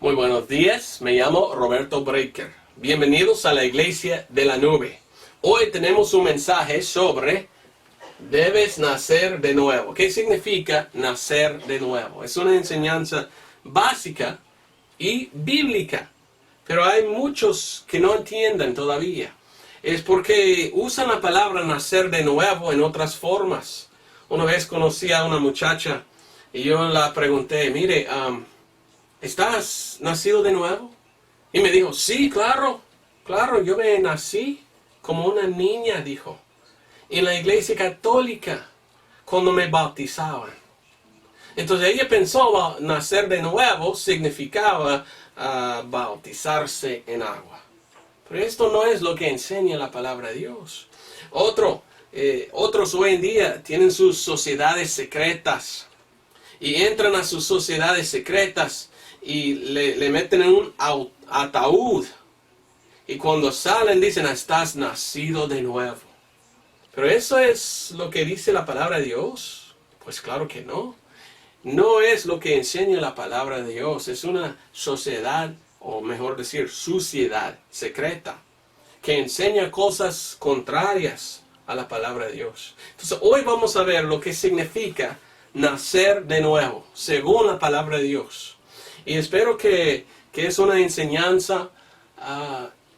Muy buenos días, me llamo Roberto Breaker. Bienvenidos a la Iglesia de la Nube. Hoy tenemos un mensaje sobre debes nacer de nuevo. ¿Qué significa nacer de nuevo? Es una enseñanza básica y bíblica, pero hay muchos que no entienden todavía. Es porque usan la palabra nacer de nuevo en otras formas. Una vez conocí a una muchacha y yo la pregunté, mire, ¿estás nacido de nuevo? Y me dijo, sí, claro, yo me nací como una niña, dijo, en la iglesia católica, cuando me bautizaban. Entonces ella pensó nacer de nuevo significaba bautizarse en agua. Pero esto no es lo que enseña la palabra de Dios. Otros hoy en día tienen sus sociedades secretas y entran a sus sociedades secretas y le meten en un ataúd. Y cuando salen dicen, estás nacido de nuevo. ¿Pero eso es lo que dice la palabra de Dios? Pues claro que no. No es lo que enseña la palabra de Dios. Es una sociedad, o mejor decir, suciedad secreta, que enseña cosas contrarias a la palabra de Dios. Entonces hoy vamos a ver lo que significa nacer de nuevo, según la palabra de Dios. Y espero que es una enseñanza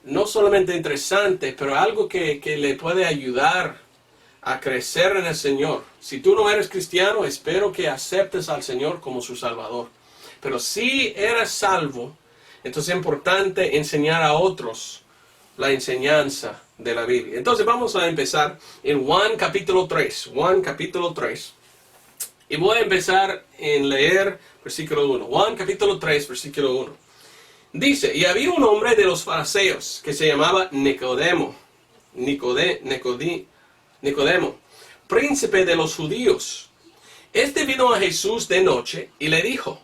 no solamente interesante, pero algo que le puede ayudar a crecer en el Señor. Si tú no eres cristiano, espero que aceptes al Señor como su Salvador. Pero si eres salvo, entonces es importante enseñar a otros la enseñanza de la Biblia. Entonces vamos a empezar en Juan capítulo 3. Juan capítulo 3. Y voy a empezar en leer versículo 1. Juan capítulo 3, versículo 1. Dice, y había un hombre de los fariseos que se llamaba Nicodemo, príncipe de los judíos. Este vino a Jesús de noche y le dijo,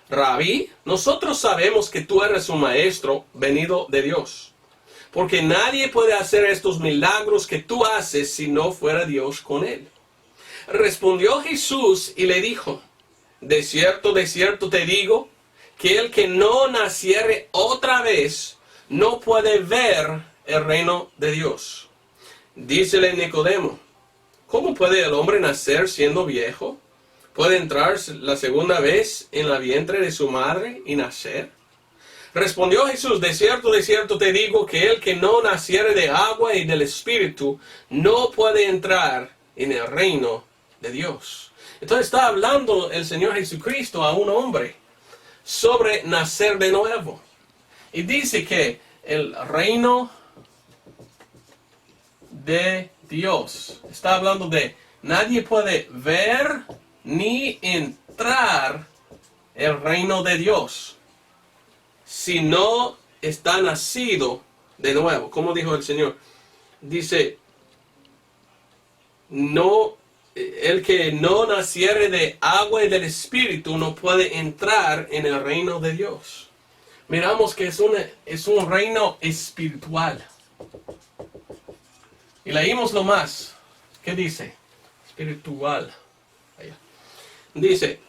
Rabí, nosotros sabemos que tú eres un maestro venido de Dios, porque nadie puede hacer estos milagros que tú haces si no fuera Dios con él. Respondió Jesús y le dijo, de cierto te digo, que el que no naciere otra vez no puede ver el reino de Dios. Dícele Nicodemo, ¿cómo puede el hombre nacer siendo viejo? ¿Puede entrar la segunda vez en la vientre de su madre y nacer? Respondió Jesús, de cierto te digo, que el que no naciere de agua y del Espíritu no puede entrar en el reino de Dios. Entonces está hablando el Señor Jesucristo a un hombre sobre nacer de nuevo. Y dice que el reino de Dios, está hablando de nadie puede ver ni entrar el reino de Dios si no está nacido de nuevo. Como dijo el Señor, dice, el que no naciere de agua y del Espíritu no puede entrar en el reino de Dios. Miramos que es un reino espiritual. Y leímos lo más. ¿Qué dice? Espiritual. Allá. Dice,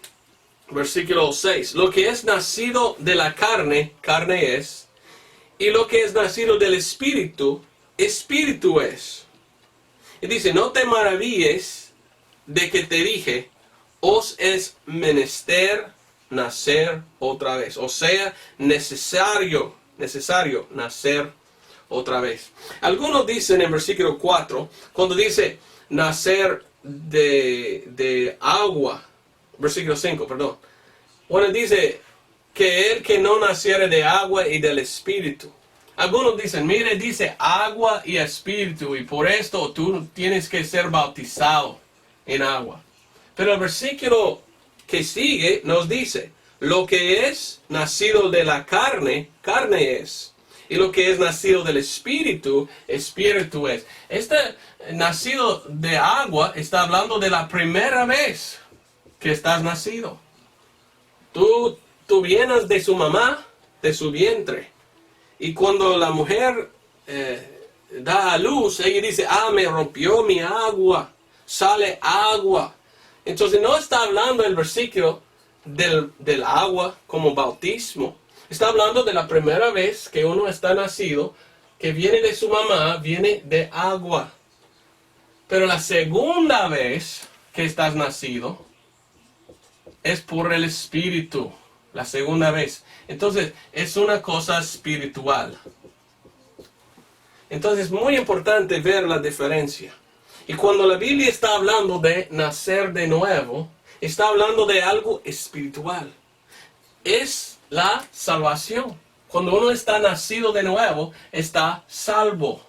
versículo 6. Lo que es nacido de la carne, carne es. Y lo que es nacido del Espíritu, Espíritu es. Y dice, no te maravilles de que te dije, os es menester nacer otra vez. O sea, necesario nacer otra vez. Algunos dicen en versículo 4, cuando dice nacer de agua, versículo 5, perdón. Bueno, dice que el que no naciere de agua y del Espíritu. Algunos dicen, mire, dice agua y Espíritu, y por esto tú tienes que ser bautizado en agua. Pero el versículo que sigue nos dice, lo que es nacido de la carne, carne es. Y lo que es nacido del Espíritu, Espíritu es. Este nacido de agua está hablando de la primera vez que estás nacido. Tú vienes de su mamá, de su vientre. Y cuando la mujer da a luz, ella dice, me rompió mi agua. Sale agua. Entonces no está hablando el versículo del agua como bautismo, Está hablando de la primera vez que uno está nacido, que viene de su mamá, viene de agua. Pero la segunda vez que estás nacido es por el Espíritu. La segunda vez. Entonces, es una cosa espiritual. Entonces, es muy importante ver la diferencia. Y cuando la Biblia está hablando de nacer de nuevo, está hablando de algo espiritual. Es la salvación. Cuando uno está nacido de nuevo, está salvo.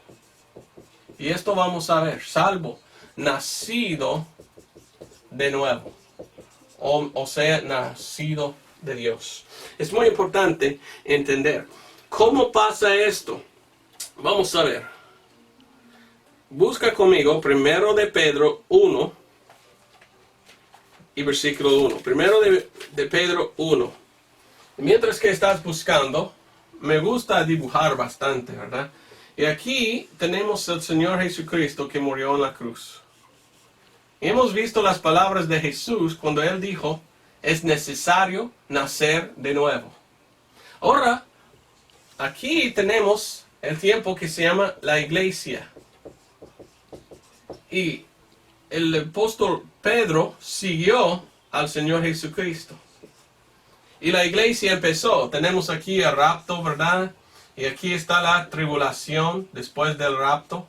Y esto vamos a ver. Salvo. Nacido de nuevo. O sea, nacido de Dios. Es muy importante entender. ¿Cómo pasa esto? Vamos a ver. Busca conmigo primero de Pedro 1 y versículo 1. Primero de Pedro 1. Mientras que estás buscando, me gusta dibujar bastante, ¿verdad? Y aquí tenemos al Señor Jesucristo que murió en la cruz. Y hemos visto las palabras de Jesús cuando Él dijo, es necesario nacer de nuevo. Ahora, aquí tenemos el tiempo que se llama la iglesia. Y el apóstol Pedro siguió al Señor Jesucristo. Y la iglesia empezó. Tenemos aquí el rapto, ¿verdad? Y aquí está la tribulación después del rapto.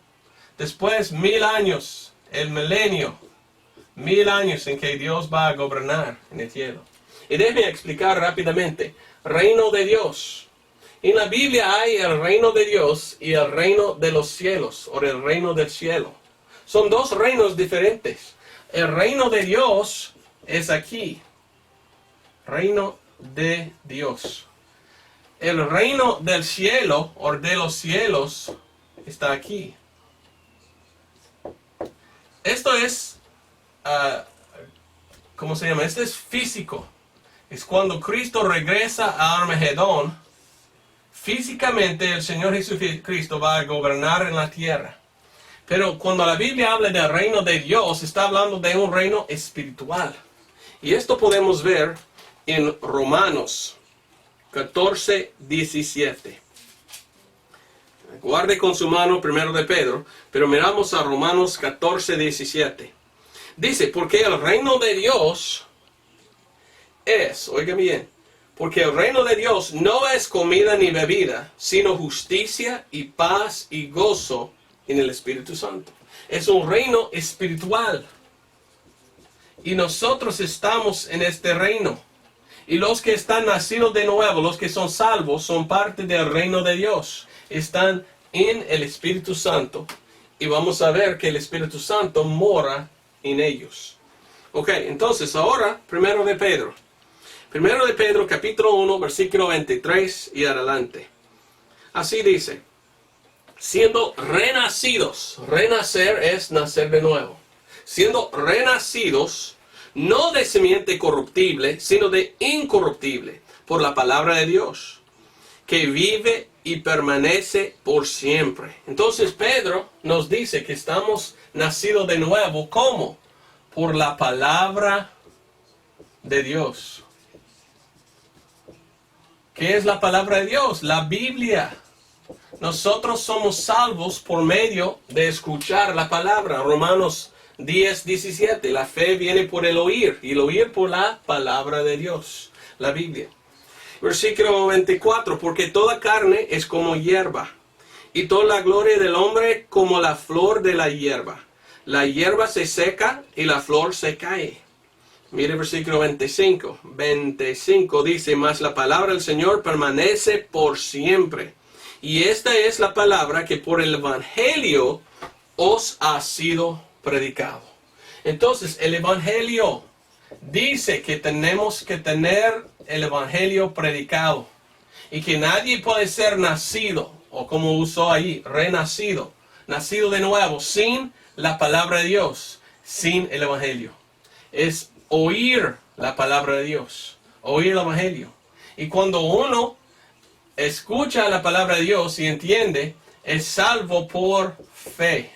Después 1000 años, el milenio. 1000 años en que Dios va a gobernar en el cielo. Y déjeme explicar rápidamente. Reino de Dios. En la Biblia hay el reino de Dios y el reino de los cielos, o el reino del cielo. Son dos reinos diferentes. El reino de Dios es aquí. Reino de Dios. El reino del cielo, o de los cielos, está aquí. Esto es, ¿cómo se llama? Esto es físico. Es cuando Cristo regresa a Armagedón. Físicamente el Señor Jesucristo va a gobernar en la tierra. Pero cuando la Biblia habla del reino de Dios, está hablando de un reino espiritual. Y esto podemos ver en Romanos 14, 17. Guarde con su mano primero de Pedro, pero miramos a Romanos 14, 17. Dice, porque el reino de Dios es, oiga bien, porque el reino de Dios no es comida ni bebida, sino justicia y paz y gozo en el Espíritu Santo. Es un reino espiritual. Y nosotros estamos en este reino. Y los que están nacidos de nuevo, los que son salvos, son parte del reino de Dios. Están en el Espíritu Santo. Y vamos a ver que el Espíritu Santo mora en ellos. Ok, entonces ahora, primero de Pedro. Primero de Pedro, capítulo 1, versículo 23 y adelante. Así dice. Siendo renacidos. Renacer es nacer de nuevo. Siendo renacidos, no de simiente corruptible, sino de incorruptible, por la palabra de Dios, que vive y permanece por siempre. Entonces Pedro nos dice que estamos nacidos de nuevo. ¿Cómo? Por la palabra de Dios. ¿Qué es la palabra de Dios? La Biblia. Nosotros somos salvos por medio de escuchar la palabra. Romanos 10, 17. La fe viene por el oír, y el oír por la palabra de Dios, la Biblia. Versículo 24. Porque toda carne es como hierba, y toda la gloria del hombre como la flor de la hierba. La hierba se seca y la flor se cae. Mire versículo 25. 25 dice, mas la palabra del Señor permanece por siempre. Y esta es la palabra que por el Evangelio os ha sido predicado. Entonces, el Evangelio dice que tenemos que tener el Evangelio predicado. Y que nadie puede ser nacido, o como usó ahí, renacido, nacido de nuevo, sin la palabra de Dios, sin el Evangelio. Es oír la palabra de Dios, oír el Evangelio. Y cuando uno escucha la palabra de Dios y entiende, es salvo por fe.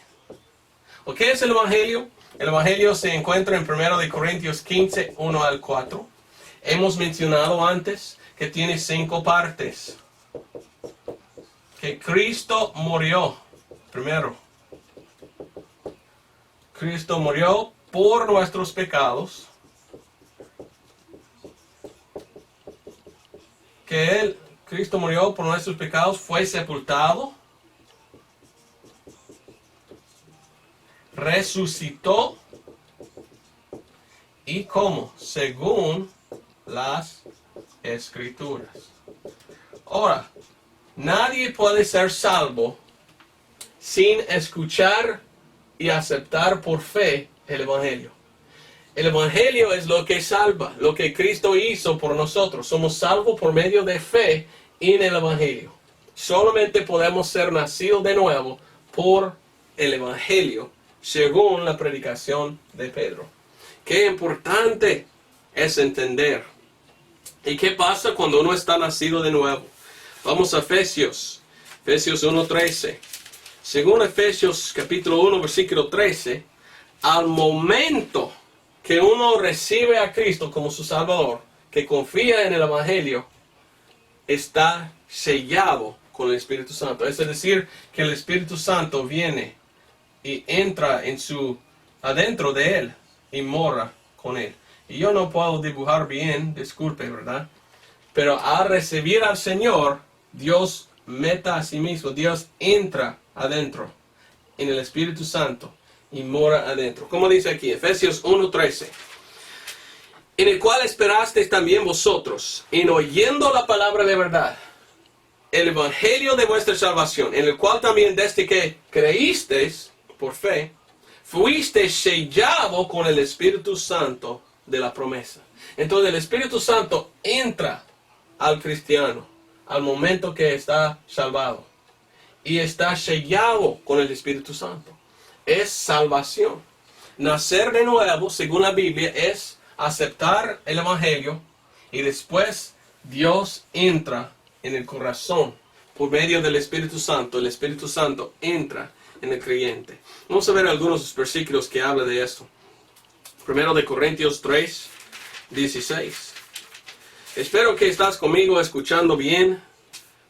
¿O qué es el Evangelio? El Evangelio se encuentra en 1 Corintios 15, 1 al 4. Hemos mencionado antes que tiene 5 partes. Que Cristo murió primero. Cristo murió por nuestros pecados. Que Cristo murió por nuestros pecados, fue sepultado, resucitó, y como, según las Escrituras. Ahora, nadie puede ser salvo sin escuchar y aceptar por fe el Evangelio. El Evangelio es lo que salva, lo que Cristo hizo por nosotros. Somos salvos por medio de fe en el Evangelio. Solamente podemos ser nacidos de nuevo por el Evangelio, según la predicación de Pedro. Qué importante es entender. ¿Y qué pasa cuando uno está nacido de nuevo? Vamos a Efesios 1:13. Según Efesios capítulo 1, versículo 13, al momento que uno recibe a Cristo como su Salvador, que confía en el Evangelio, está sellado con el Espíritu Santo. Es decir, que el Espíritu Santo viene y entra adentro de él y mora con él. Y yo no puedo dibujar bien, disculpe, ¿verdad? Pero al recibir al Señor, Dios meta a sí mismo, Dios entra adentro en el Espíritu Santo y mora adentro. Como dice aquí, Efesios 1:13. En el cual esperasteis también vosotros, en oyendo la palabra de verdad, el evangelio de vuestra salvación, en el cual también desde que creísteis por fe, fuisteis sellados con el Espíritu Santo de la promesa. Entonces el Espíritu Santo entra al cristiano al momento que está salvado y está sellado con el Espíritu Santo. Es salvación. Nacer de nuevo, según la Biblia, es aceptar el Evangelio y después Dios entra en el corazón por medio del Espíritu Santo. El Espíritu Santo entra en el creyente. Vamos a ver algunos versículos que hablan de esto. Primero de Corintios 3:16. Espero que estás conmigo escuchando bien,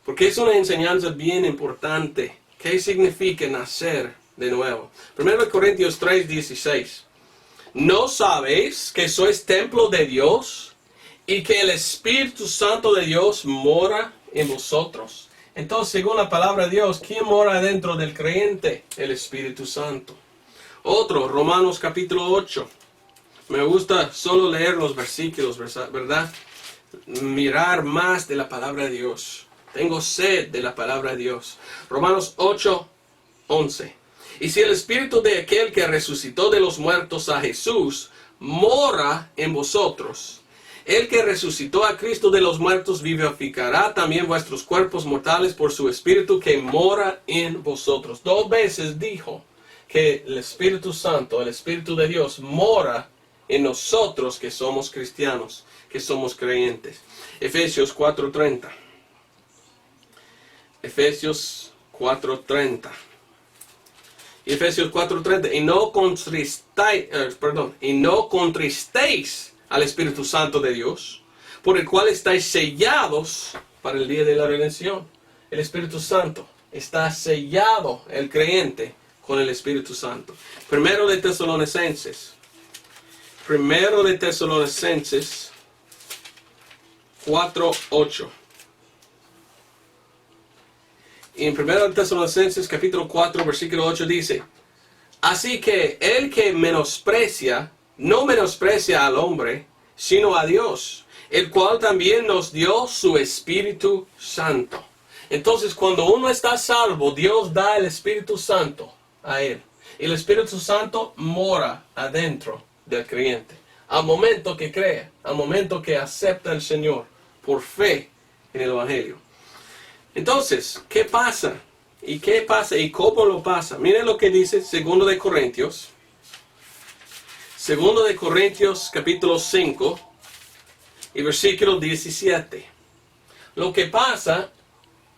porque es una enseñanza bien importante. ¿Qué significa nacer de nuevo? Primero de Corintios 3:16. ¿No sabéis que sois templo de Dios y que el Espíritu Santo de Dios mora en vosotros? Entonces, según la palabra de Dios, ¿quién mora dentro del creyente? El Espíritu Santo. Otro, Romanos capítulo 8. Me gusta solo leer los versículos, ¿verdad? Mirar más de la palabra de Dios. Tengo sed de la palabra de Dios. Romanos 8:11. Y si el Espíritu de aquel que resucitó de los muertos a Jesús mora en vosotros, el que resucitó a Cristo de los muertos vivificará también vuestros cuerpos mortales por su Espíritu que mora en vosotros. 2 veces dijo que el Espíritu Santo, el Espíritu de Dios, mora en nosotros que somos cristianos, que somos creyentes. Efesios 4:30. Efesios 4:30. Efesios 4:30. Y no contristéis al Espíritu Santo de Dios, por el cual estáis sellados para el día de la redención. El Espíritu Santo está sellado, el creyente, con el Espíritu Santo. Primero de Tesalonicenses 4:8. Y en 1 Tesalonicenses capítulo 4 versículo 8 dice: así que el que menosprecia, no menosprecia al hombre, sino a Dios, el cual también nos dio su Espíritu Santo. Entonces, cuando uno está salvo, Dios da el Espíritu Santo a él. Y el Espíritu Santo mora adentro del creyente. Al momento que cree, al momento que acepta al Señor por fe en el Evangelio. Entonces, ¿qué pasa? ¿Y qué pasa? ¿Y cómo lo pasa? Miren lo que dice 2 de Corintios. 2 de Corintios capítulo 5 y versículo 17. Lo que pasa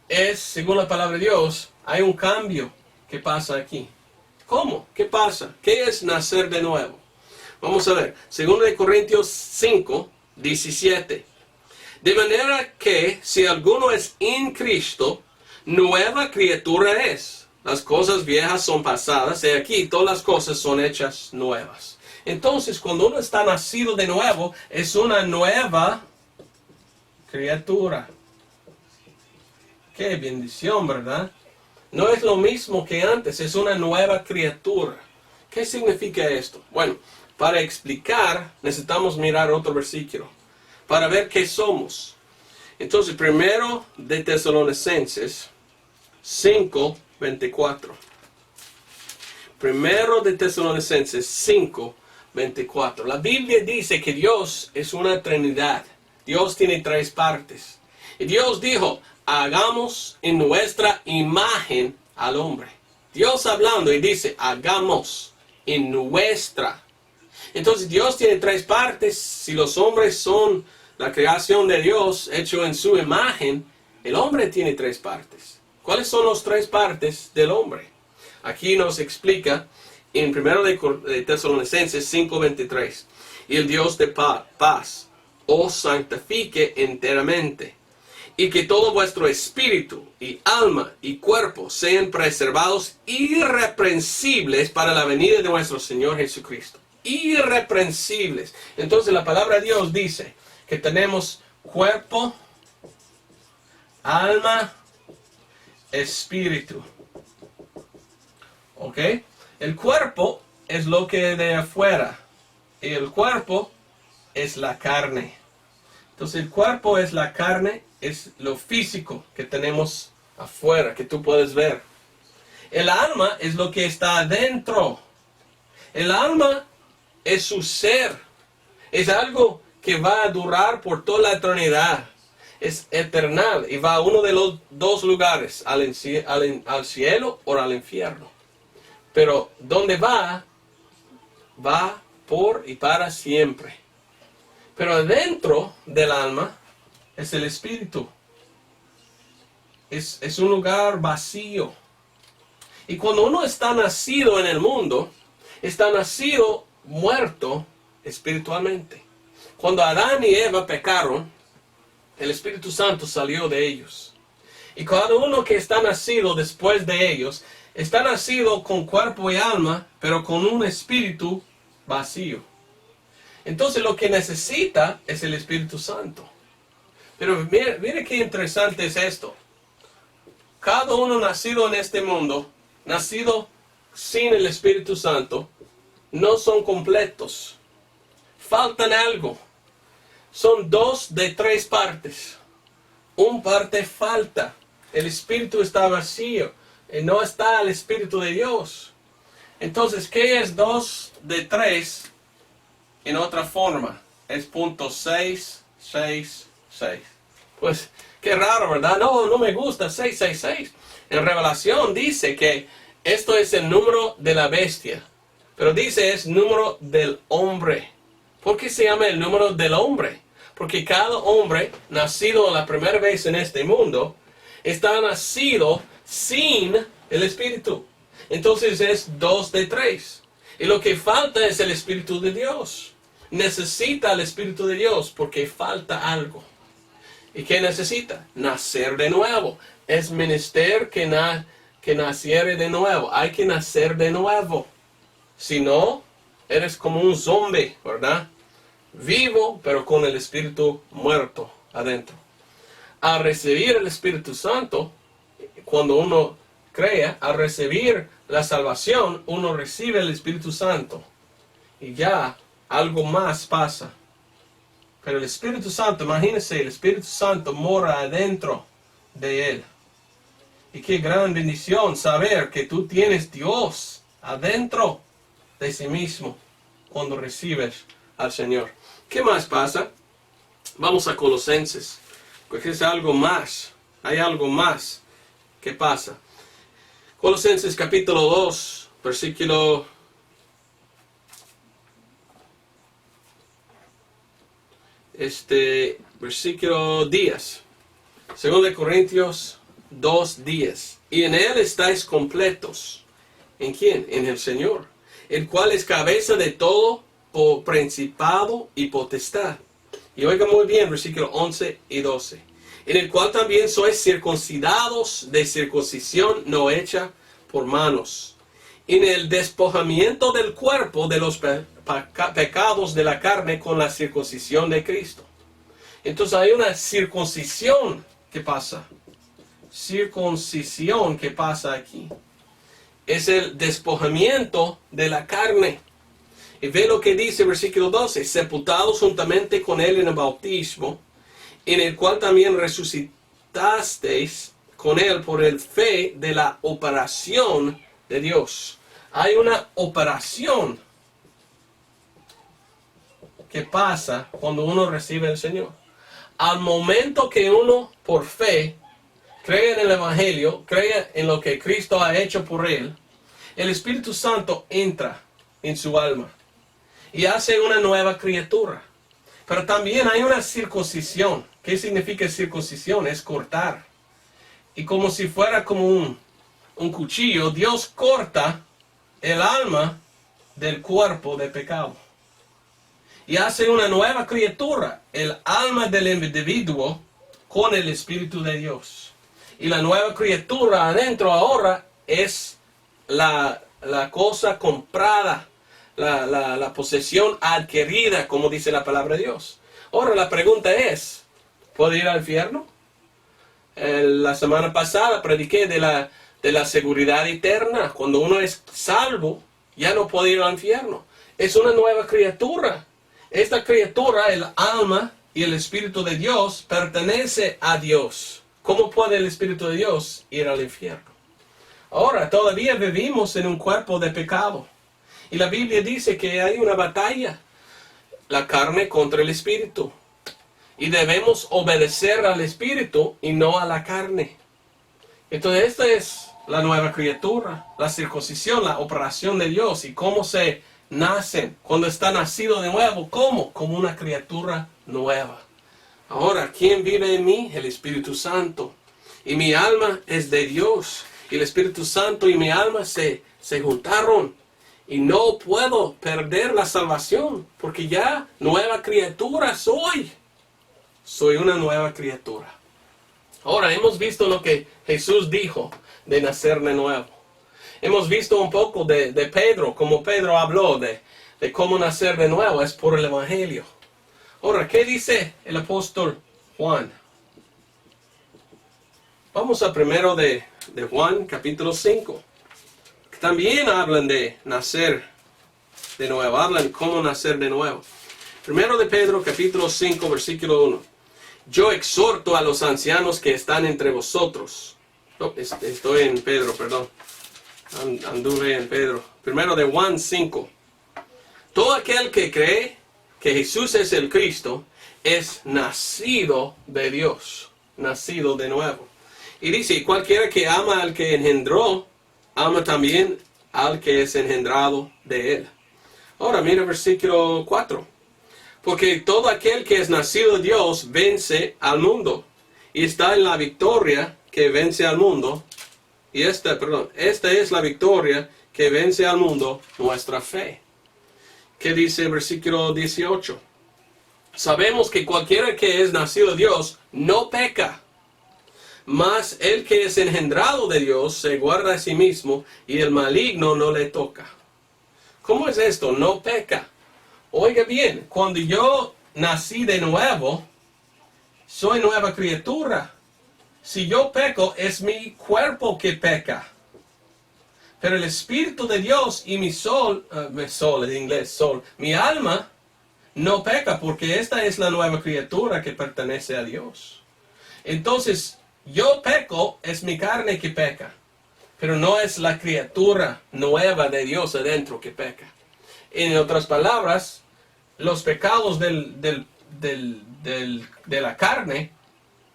es, según la palabra de Dios, hay un cambio que pasa aquí. ¿Cómo? ¿Qué pasa? ¿Qué es nacer de nuevo? Vamos a ver. 2 de Corintios 5, 17. De manera que si alguno es en Cristo, nueva criatura es. Las cosas viejas son pasadas, y aquí todas las cosas son hechas nuevas. Entonces, cuando uno está nacido de nuevo, es una nueva criatura. Qué bendición, ¿verdad? No es lo mismo que antes, es una nueva criatura. ¿Qué significa esto? Bueno, para explicar, necesitamos mirar otro versículo, para ver qué somos. Entonces, primero de Tesalonicenses 5:24. Primero de Tesalonicenses 5:24. La Biblia dice que Dios es una Trinidad. Dios tiene tres partes. Y Dios dijo, hagamos en nuestra imagen al hombre. Dios hablando y dice, hagamos en nuestra. Entonces Dios tiene tres partes. Si los hombres son la creación de Dios, hecho en su imagen, el hombre tiene tres partes. ¿Cuáles son las tres partes del hombre? Aquí nos explica en 1 de Tesalonicenses 5:23. Y el Dios de paz os santifique enteramente, y que todo vuestro espíritu y alma y cuerpo sean preservados irreprensibles para la venida de nuestro Señor Jesucristo. Irreprensibles. Entonces la palabra de Dios dice que tenemos cuerpo, alma, espíritu. ¿Ok? El cuerpo es lo que de afuera. Y el cuerpo es la carne. Entonces el cuerpo es la carne, es lo físico que tenemos afuera, que tú puedes ver. El alma es lo que está adentro. El alma es su ser. Es algo que va a durar por toda la eternidad. Es eternal y va a uno de los dos lugares, al cielo o al infierno. Pero donde va por y para siempre. Pero dentro del alma es el espíritu. Es un lugar vacío. Y cuando uno está nacido en el mundo, está nacido muerto espiritualmente. Cuando Adán y Eva pecaron, el Espíritu Santo salió de ellos. Y cada uno que está nacido después de ellos, está nacido con cuerpo y alma, pero con un espíritu vacío. Entonces lo que necesita es el Espíritu Santo. Pero mire qué interesante es esto. Cada uno nacido en este mundo, nacido sin el Espíritu Santo, no son completos. Faltan algo. Son 2 de 3 partes. Un parte falta. El Espíritu está vacío. Y no está el Espíritu de Dios. Entonces, ¿qué es 2 de 3? En otra forma, es .666. Pues, qué raro, ¿verdad? No me gusta 666. En Revelación dice que esto es el número de la bestia. Pero dice es número del hombre. ¿Por qué se llama el número del hombre? Porque cada hombre nacido la primera vez en este mundo está nacido sin el Espíritu. Entonces es 2 de 3. Y lo que falta es el Espíritu de Dios. Necesita el Espíritu de Dios porque falta algo. ¿Y qué necesita? Nacer de nuevo. Es menester que naciere de nuevo. Hay que nacer de nuevo. Si no, eres como un zombie, ¿verdad? Vivo, pero con el Espíritu muerto adentro. Al recibir el Espíritu Santo, cuando uno crea, al recibir la salvación, uno recibe el Espíritu Santo. Y ya algo más pasa. Pero el Espíritu Santo, imagínense, el Espíritu Santo mora adentro de él. Y qué gran bendición saber que tú tienes Dios adentro de sí mismo cuando recibes al Señor. ¿Qué más pasa? Vamos a Colosenses, porque es algo más. Hay algo más que pasa. Colosenses capítulo 2, versículo versículo 10. 2 Corintios 2:10. Y en él estáis completos. ¿En quién? En el Señor, el cual es cabeza de todo principado y potestad. Y oiga muy bien, versículos 11 y 12. En el cual también sois circuncidados de circuncisión no hecha por manos, en el despojamiento del cuerpo de los pecados de la carne con la circuncisión de Cristo. Entonces hay una circuncisión que pasa. Circuncisión que pasa aquí. Es el despojamiento de la carne. Y ve lo que dice versículo 12. Sepultados juntamente con él en el bautismo, en el cual también resucitasteis con él por el fe de la operación de Dios. Hay una operación que pasa cuando uno recibe al Señor. Al momento que uno por fe cree en el Evangelio, cree en lo que Cristo ha hecho por él, el Espíritu Santo entra en su alma y hace una nueva criatura. Pero también hay una circuncisión. ¿Qué significa circuncisión? Es cortar. Y como si fuera como un cuchillo, Dios corta el alma del cuerpo de pecado. Y hace una nueva criatura, el alma del individuo con el Espíritu de Dios. Y la nueva criatura adentro ahora es la cosa comprada, la posesión adquirida, como dice la palabra de Dios. Ahora la pregunta es, ¿puedo ir al infierno? La semana pasada prediqué de la seguridad eterna. Cuando uno es salvo, ya no puede ir al infierno. Es una nueva criatura. Esta criatura, el alma y el Espíritu de Dios, pertenece a Dios. ¿Cómo puede el Espíritu de Dios ir al infierno? Ahora, todavía vivimos en un cuerpo de pecado. Y la Biblia dice que hay una batalla, la carne contra el Espíritu. Y debemos obedecer al Espíritu y no a la carne. Entonces, esta es la nueva criatura, la circuncisión, la operación de Dios. Y cómo se nacen cuando está nacido de nuevo. ¿Cómo? Como una criatura nueva. Ahora, ¿quién vive en mí? El Espíritu Santo. Y mi alma es de Dios. Y el Espíritu Santo y mi alma se juntaron. Y no puedo perder la salvación. Porque ya nueva criatura soy. Soy una nueva criatura. Ahora, hemos visto lo que Jesús dijo de nacer de nuevo. Hemos visto un poco de Pedro, como Pedro habló de cómo nacer de nuevo, es por el Evangelio. Ahora, ¿qué dice el apóstol Juan? Vamos a primero de Juan, capítulo 5. También hablan de nacer de nuevo, hablan cómo nacer de nuevo. Primero de Pedro, capítulo 5, versículo 1. Yo exhorto a los ancianos que están entre vosotros. No, estoy en Pedro, perdón. Anduve en Pedro. Primero de Juan 5. Todo aquel que cree que Jesús es el Cristo es nacido de Dios, nacido de nuevo. Y dice, cualquiera que ama al que engendró, ama también al que es engendrado de él. Ahora mira versículo 4. Porque todo aquel que es nacido de Dios vence al mundo. Y está en la victoria que vence al mundo. Y esta es la victoria que vence al mundo, nuestra fe. ¿Qué dice el versículo 18? Sabemos que cualquiera que es nacido de Dios no peca. Mas el que es engendrado de Dios se guarda a sí mismo y el maligno no le toca. ¿Cómo es esto? No peca. Oiga bien, cuando yo nací de nuevo, soy nueva criatura. Si yo peco, es mi cuerpo que peca. Pero el Espíritu de Dios y mi sol en inglés, sol, mi alma, no peca porque esta es la nueva criatura que pertenece a Dios. Entonces, yo peco, es mi carne que peca. Pero no es la criatura nueva de Dios adentro que peca. En otras palabras, los pecados de la carne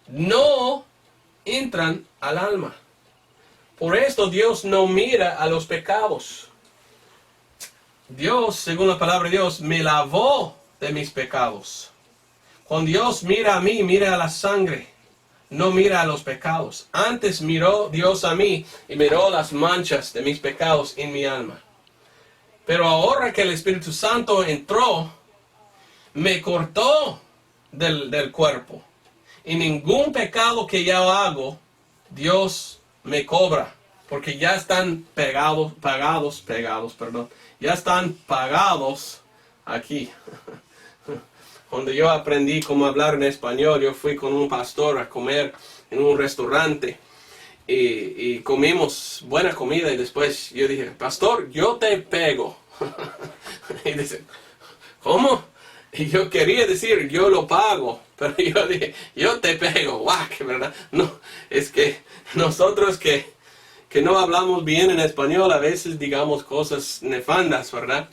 no entran al alma. Por esto Dios no mira a los pecados. Dios, según la palabra de Dios, me lavó de mis pecados. Cuando Dios mira a mí, mira a la sangre, no mira a los pecados. Antes miró Dios a mí y miró las manchas de mis pecados en mi alma. Pero ahora que el Espíritu Santo entró, me cortó del cuerpo. Y ningún pecado que yo hago, Dios me cobra. Porque ya están pagados, ya están pagados aquí. Cuando yo aprendí cómo hablar en español, yo fui con un pastor a comer en un restaurante y comimos buena comida y después yo dije, pastor, yo te pego. Y dice, ¿cómo? Y yo quería decir, yo lo pago, pero yo dije, yo te pego, guau, ¿verdad? No, es que nosotros que no hablamos bien en español, a veces digamos cosas nefandas, ¿verdad?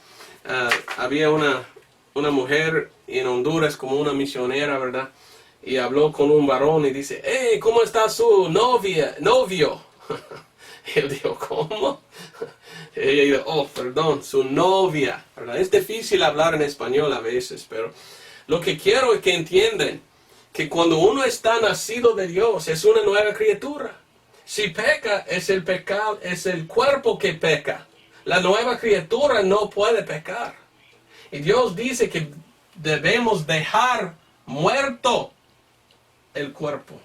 Había una mujer en Honduras como una misionera, ¿verdad? Y habló con un varón y dice, hey, ¿cómo está su novio? Y él dijo, ¿cómo? Y ella dijo, oh, perdón, su novia, ¿verdad? Es difícil hablar en español a veces, pero lo que quiero es que entiendan que cuando uno está nacido de Dios, es una nueva criatura. Si peca, es el pecado, es el cuerpo que peca. La nueva criatura no puede pecar. Y Dios dice que debemos dejar muerto el cuerpo.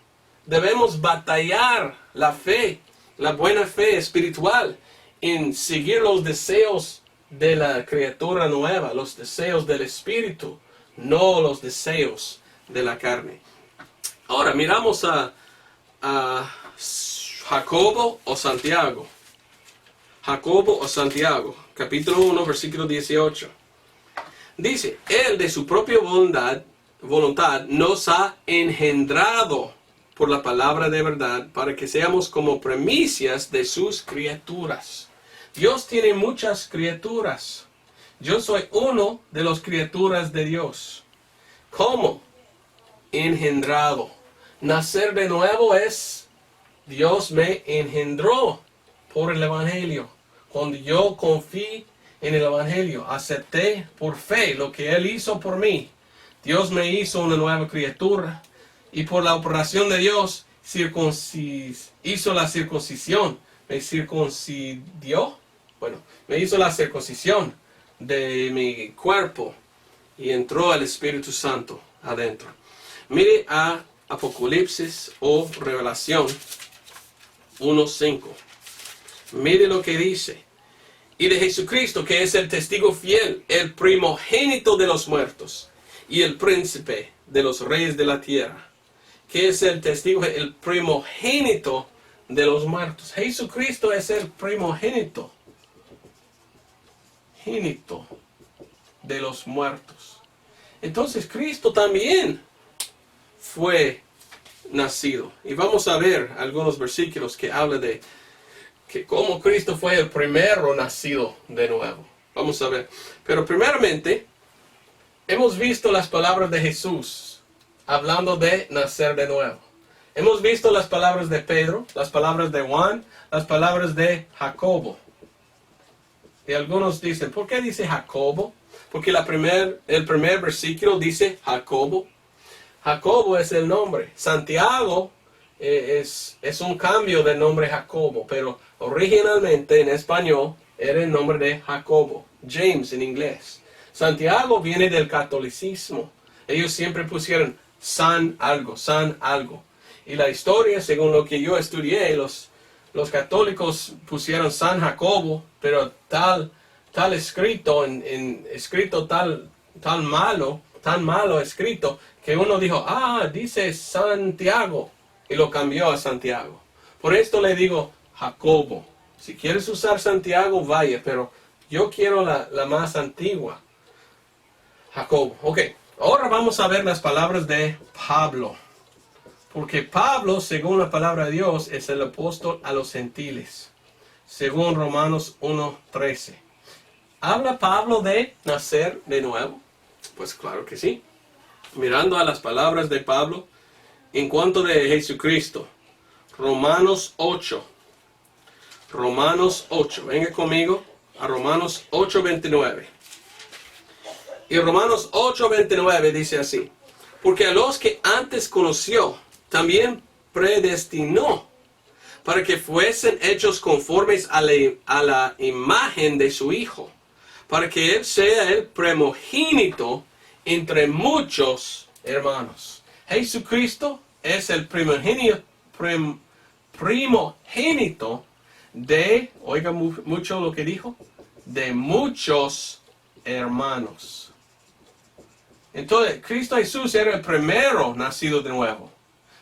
Debemos batallar la fe, la buena fe espiritual, en seguir los deseos de la criatura nueva, los deseos del espíritu, no los deseos de la carne. Ahora miramos a Jacobo o Santiago. Jacobo o Santiago, capítulo 1, versículo 18. Dice, Él de su propia voluntad nos ha engendrado por la palabra de verdad para que seamos como primicias de sus criaturas. Dios tiene muchas criaturas. Yo soy uno de las criaturas de Dios. ¿Cómo? Engendrado. Nacer de nuevo es, Dios me engendró por el Evangelio. Cuando yo confié en el Evangelio, acepté por fe lo que Él hizo por mí. Dios me hizo una nueva criatura y por la operación de Dios hizo la circuncisión. Me circuncidió. Bueno, me hizo la circuncisión de mi cuerpo y entró el Espíritu Santo adentro. Mire a Apocalipsis o Revelación 1:5. Mire lo que dice. Y de Jesucristo, que es el testigo fiel, el primogénito de los muertos y el príncipe de los reyes de la tierra. Que es el testigo, el primogénito de los muertos. Jesucristo es el primogénito de los muertos. Entonces Cristo también fue nacido. Y vamos a ver algunos versículos que hablan de que como Cristo fue el primero nacido de nuevo. Vamos a ver. Pero primeramente, hemos visto las palabras de Jesús hablando de nacer de nuevo. Hemos visto las palabras de Pedro, las palabras de Juan, las palabras de Jacobo. Y algunos dicen, ¿por qué dice Jacobo? Porque el primer versículo dice Jacobo. Jacobo es el nombre. Santiago es un cambio del nombre Jacobo, pero originalmente en español era el nombre de Jacobo, James en inglés. Santiago viene del catolicismo. Ellos siempre pusieron San algo. Y la historia, según lo que yo estudié, los católicos pusieron San Jacobo, pero tal escrito, escrito tan malo escrito, que uno dijo, dice Santiago, y lo cambió a Santiago. Por esto le digo Jacobo. Si quieres usar Santiago, vaya, pero yo quiero la más antigua. Jacobo. Ok, ahora vamos a ver las palabras de Pablo. Porque Pablo, según la palabra de Dios, es el apóstol a los gentiles. Según Romanos 1:13. ¿Habla Pablo de nacer de nuevo? Pues claro que sí. Mirando a las palabras de Pablo, en cuanto de Jesucristo, Romanos 8. Romanos 8. Venga conmigo a Romanos 8:29. Y Romanos 8:29 dice así. Porque a los que antes conoció, también predestinó para que fuesen hechos conformes a la imagen de su Hijo, para que Él sea el primogénito entre muchos hermanos. Jesucristo es el primogénito de, oiga mucho lo que dijo, de muchos hermanos. Entonces, Cristo Jesús era el primero nacido de nuevo,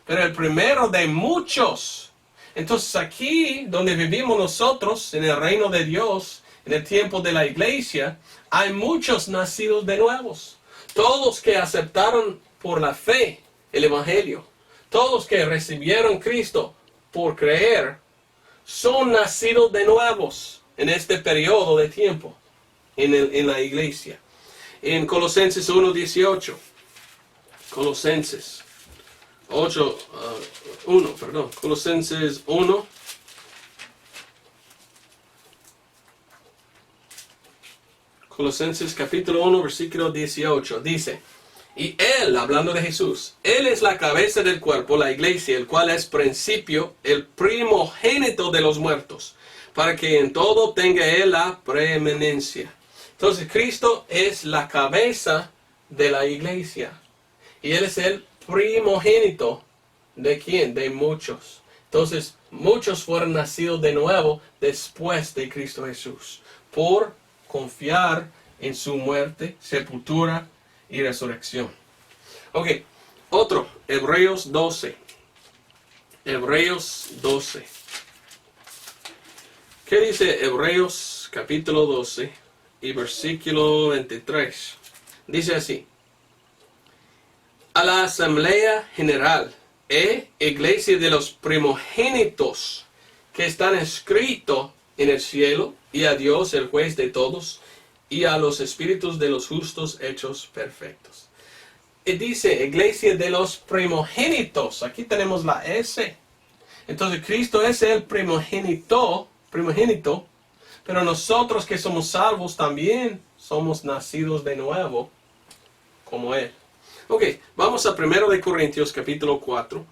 pero el primero de muchos. Entonces aquí, donde vivimos nosotros, en el reino de Dios, en el tiempo de la iglesia, hay muchos nacidos de nuevos. Todos que aceptaron por la fe el Evangelio, todos que recibieron Cristo por creer, son nacidos de nuevos en este periodo de tiempo en la iglesia. En Colosenses 1:18, Colosenses 1, Colosenses capítulo 1, versículo 18, dice: y Él, hablando de Jesús, Él es la cabeza del cuerpo, la iglesia, el cual es principio, el primogénito de los muertos, para que en todo tenga Él la preeminencia. Entonces Cristo es la cabeza de la iglesia. Y Él es el primogénito. ¿De quién? De muchos. Entonces muchos fueron nacidos de nuevo después de Cristo Jesús, por confiar en su muerte, sepultura y resurrección. Ok, otro, Hebreos 12. Hebreos 12. ¿Qué dice Hebreos capítulo 12 y versículo 23? Dice así: a la asamblea general iglesia de los primogénitos que están escritos en el cielo, y a Dios el juez de todos, y a los espíritus de los justos hechos perfectos. Y dice iglesia de los primogénitos. Aquí tenemos la S. Entonces Cristo es el primogénito, pero nosotros que somos salvos también somos nacidos de nuevo como Él. Ok, vamos a 1 Corintios capítulo 4.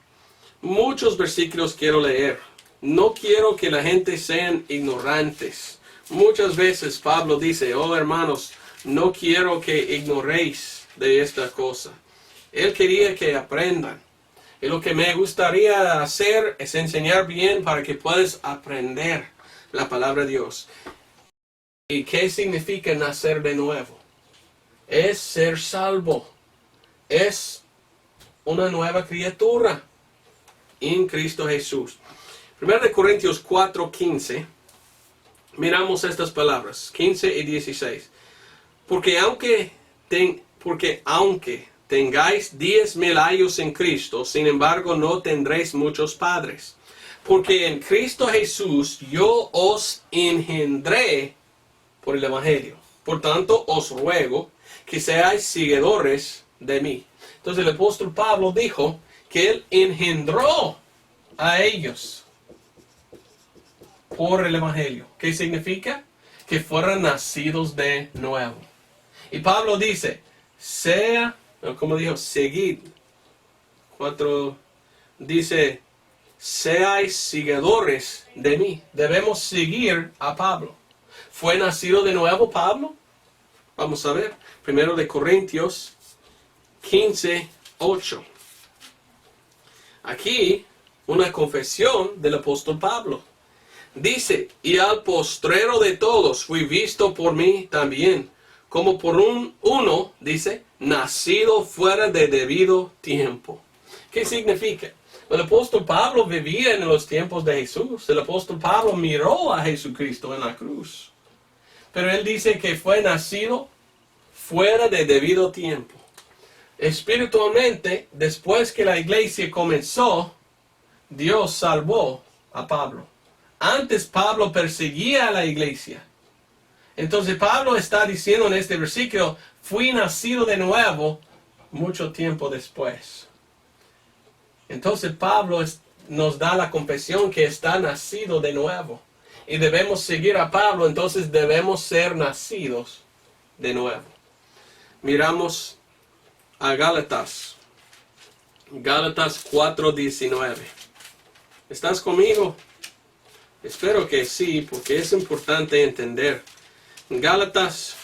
Muchos versículos quiero leer. No quiero que la gente sean ignorantes. Muchas veces Pablo dice: oh hermanos, no quiero que ignoréis de esta cosa. Él quería que aprendan. Y lo que me gustaría hacer es enseñar bien para que puedas aprender la palabra de Dios. ¿Y qué significa nacer de nuevo? Es ser salvo. Es una nueva criatura en Cristo Jesús. 1 Corintios 4:15. Miramos estas palabras, 15 y 16. Porque aunque tengáis 10,000 años en Cristo, sin embargo no tendréis muchos padres. Porque en Cristo Jesús yo os engendré por el Evangelio. Por tanto os ruego que seáis seguidores de mí. Entonces el apóstol Pablo dijo que él engendró a ellos por el Evangelio. ¿Qué significa? Que fueron nacidos de nuevo. Y Pablo dice, seguid. 4 dice, seáis seguidores de mí. Debemos seguir a Pablo. ¿Fue nacido de nuevo Pablo? Vamos a ver. 1 Corintios 15:8. Aquí una confesión del apóstol Pablo. Dice, y al postrero de todos fui visto por mí también, como por uno, dice, nacido fuera de debido tiempo. ¿Qué significa? El apóstol Pablo vivía en los tiempos de Jesús. El apóstol Pablo miró a Jesucristo en la cruz. Pero él dice que fue nacido fuera de debido tiempo. Espiritualmente, después que la iglesia comenzó, Dios salvó a Pablo. Antes Pablo perseguía a la iglesia. Entonces Pablo está diciendo en este versículo, fui nacido de nuevo mucho tiempo después. Entonces Pablo nos da la confesión que está nacido de nuevo. Y debemos seguir a Pablo, entonces debemos ser nacidos de nuevo. Miramos a Gálatas. Gálatas 4:19. ¿Estás conmigo? Espero que sí, porque es importante entender. Gálatas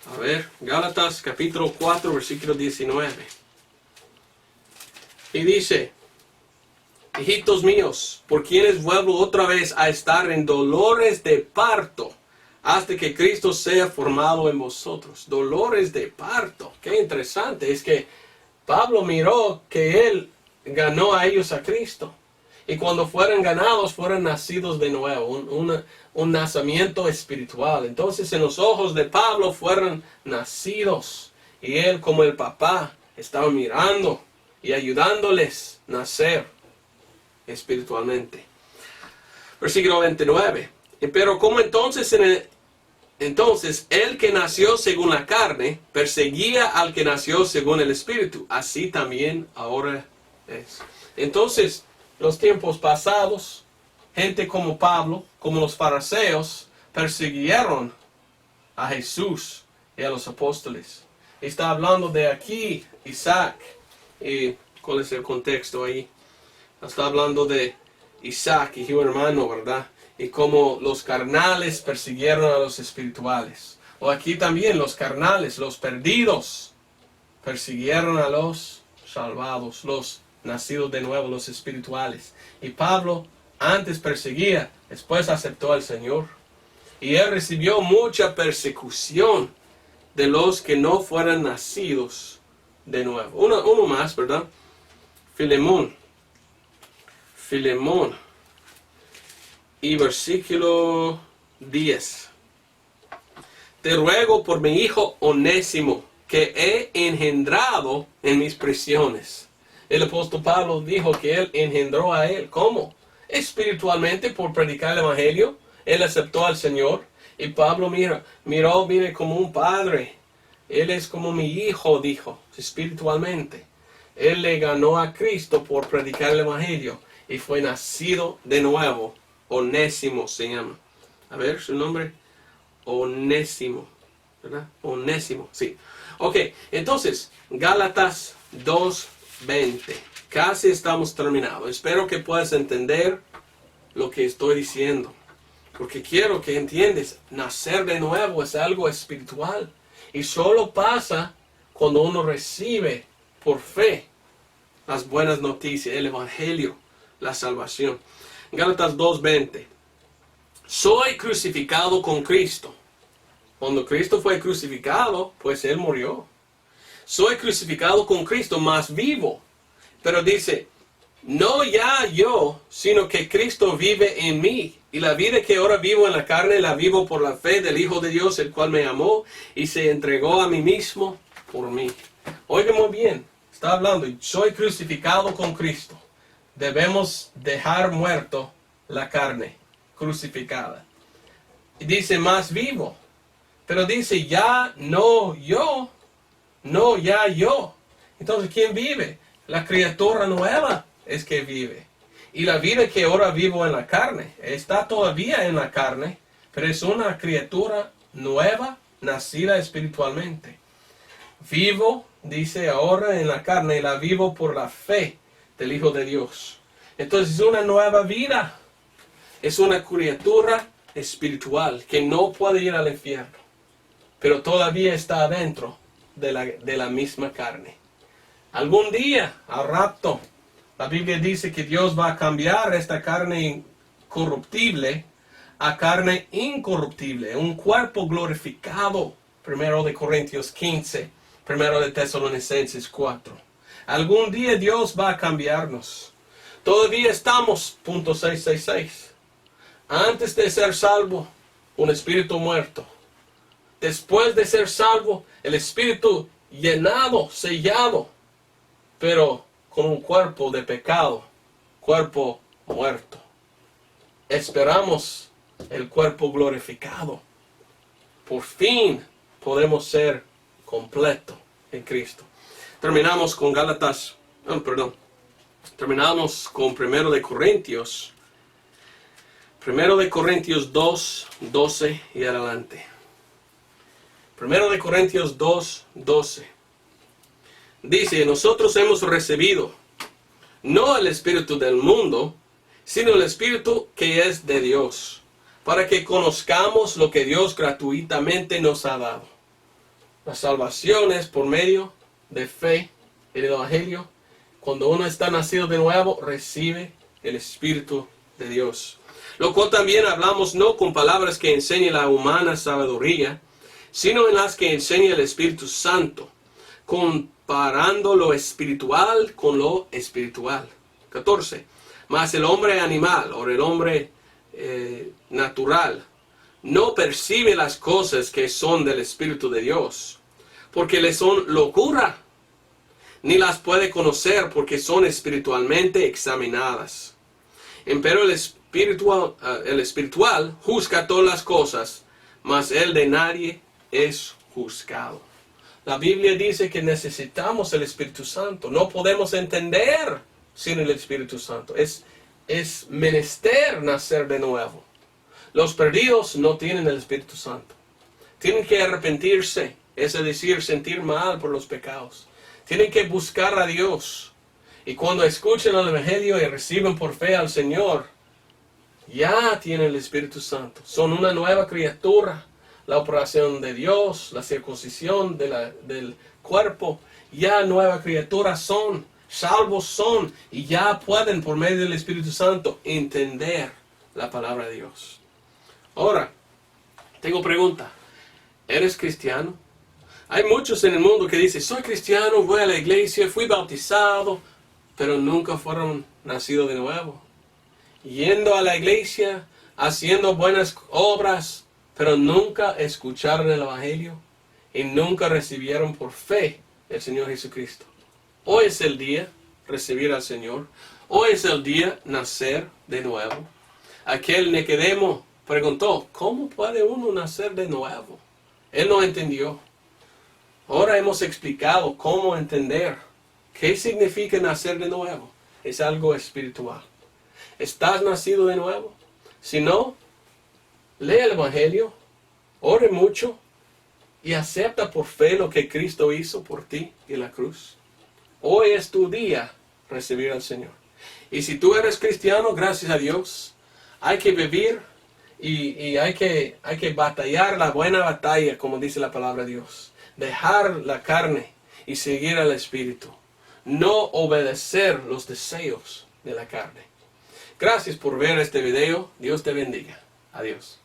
A ver, Gálatas capítulo 4, versículo 19. Y dice, hijitos míos, por quienes vuelvo otra vez a estar en dolores de parto, hasta que Cristo sea formado en vosotros. Dolores de parto. Qué interesante. Es que Pablo miró que él ganó a ellos a Cristo. Y cuando fueron ganados, fueron nacidos de nuevo. Un nacimiento espiritual. Entonces en los ojos de Pablo fueron nacidos. Y él como el papá estaba mirando y ayudándoles a nacer espiritualmente. Versículo 29. Pero como entonces el que nació según la carne perseguía al que nació según el Espíritu, así también ahora es. Entonces, los tiempos pasados, gente como Pablo, como los fariseos, persiguieron a Jesús y a los apóstoles. Está hablando de aquí Isaac. ¿Y cuál es el contexto ahí? Está hablando de Isaac y su hermano, ¿verdad? Y cómo los carnales persiguieron a los espirituales. O aquí también los carnales, los perdidos, persiguieron a los salvados, los nacidos de nuevo, los espirituales. Y Pablo antes perseguía, después aceptó al Señor. Y él recibió mucha persecución de los que no fueran nacidos de nuevo. Uno más, ¿verdad? Filemón. Y versículo 10. Te ruego por mi hijo Onésimo, que he engendrado en mis prisiones. El apóstol Pablo dijo que él engendró a él. ¿Cómo? Espiritualmente, por predicar el evangelio. Él aceptó al Señor. Y Pablo miró como un padre. Él es como mi hijo, dijo, espiritualmente. Él le ganó a Cristo por predicar el evangelio. Y fue nacido de nuevo. Onésimo se llama. A ver, su nombre. Onésimo. ¿Verdad? Onésimo, sí. Ok, entonces, Gálatas 2:20. Casi estamos terminados. Espero que puedas entender lo que estoy diciendo. Porque quiero que entiendas, nacer de nuevo es algo espiritual. Y solo pasa cuando uno recibe por fe las buenas noticias, el evangelio, la salvación. Gálatas 2:20. Soy crucificado con Cristo. Cuando Cristo fue crucificado, pues Él murió. Soy crucificado con Cristo, más vivo. Pero dice, no ya yo, sino que Cristo vive en mí. Y la vida que ahora vivo en la carne, la vivo por la fe del Hijo de Dios, el cual me amó y se entregó a mí mismo por mí. Oiga muy bien, está hablando, soy crucificado con Cristo. Debemos dejar muerto la carne crucificada. Y dice, más vivo. Pero dice, ya no yo. No ya yo. Entonces, ¿quién vive? La criatura nueva es que vive. Y la vida que ahora vivo en la carne, está todavía en la carne, pero es una criatura nueva, nacida espiritualmente. Vivo, dice ahora en la carne, y la vivo por la fe del Hijo de Dios. Entonces es una nueva vida. Es una criatura espiritual que no puede ir al infierno, pero todavía está adentro de la misma carne. Algún día, al rato, la Biblia dice que Dios va a cambiar esta carne corruptible a carne incorruptible, un cuerpo glorificado. 1 Corintios 15, 1 Tesalonicenses 4. Algún día Dios va a cambiarnos. Todavía estamos, punto 666. Antes de ser salvo, un espíritu muerto. Después de ser salvo, el espíritu llenado, sellado, pero con un cuerpo de pecado, cuerpo muerto. Esperamos el cuerpo glorificado. Por fin podemos ser completo en Cristo. Terminamos con Terminamos con 1 Corintios. 1 Corintios 2, 12 y adelante. 1 Corintios 2, 12. Dice, nosotros hemos recibido no el espíritu del mundo, sino el espíritu que es de Dios, para que conozcamos lo que Dios gratuitamente nos ha dado. La salvación es por medio de fe en el Evangelio. Cuando uno está nacido de nuevo, recibe el Espíritu de Dios. Lo cual también hablamos no con palabras que enseñe la humana sabiduría, sino en las que enseña el Espíritu Santo, comparando lo espiritual con lo espiritual. 14. Mas el hombre animal, o el hombre natural, no percibe las cosas que son del Espíritu de Dios, porque le son locura, ni las puede conocer porque son espiritualmente examinadas. Empero el espiritual juzga todas las cosas, mas el de nadie es juzgado. La Biblia dice que necesitamos el Espíritu Santo. No podemos entender sin el Espíritu Santo. Es menester nacer de nuevo. Los perdidos no tienen el Espíritu Santo. Tienen que arrepentirse, es decir, sentir mal por los pecados. Tienen que buscar a Dios. Y cuando escuchen el Evangelio y reciben por fe al Señor, ya tienen el Espíritu Santo. Son una nueva criatura. La operación de Dios, la circuncisión del cuerpo, ya nueva criatura son, salvos son, y ya pueden por medio del Espíritu Santo entender la palabra de Dios. Ahora, tengo pregunta. ¿Eres cristiano? Hay muchos en el mundo que dicen, soy cristiano, voy a la iglesia, fui bautizado, pero nunca fueron nacidos de nuevo. Yendo a la iglesia, haciendo buenas obras, pero nunca escucharon el Evangelio y nunca recibieron por fe el Señor Jesucristo. Hoy es el día recibir al Señor. Hoy es el día nacer de nuevo. Aquel Nicodemo preguntó, ¿cómo puede uno nacer de nuevo? Él no entendió. Ahora hemos explicado cómo entender qué significa nacer de nuevo. Es algo espiritual. ¿Estás nacido de nuevo? Si no, lee el Evangelio, ore mucho y acepta por fe lo que Cristo hizo por ti en la cruz. Hoy es tu día recibir al Señor. Y si tú eres cristiano, gracias a Dios, hay que vivir y hay que batallar la buena batalla, como dice la palabra de Dios. Dejar la carne y seguir al Espíritu. No obedecer los deseos de la carne. Gracias por ver este video. Dios te bendiga. Adiós.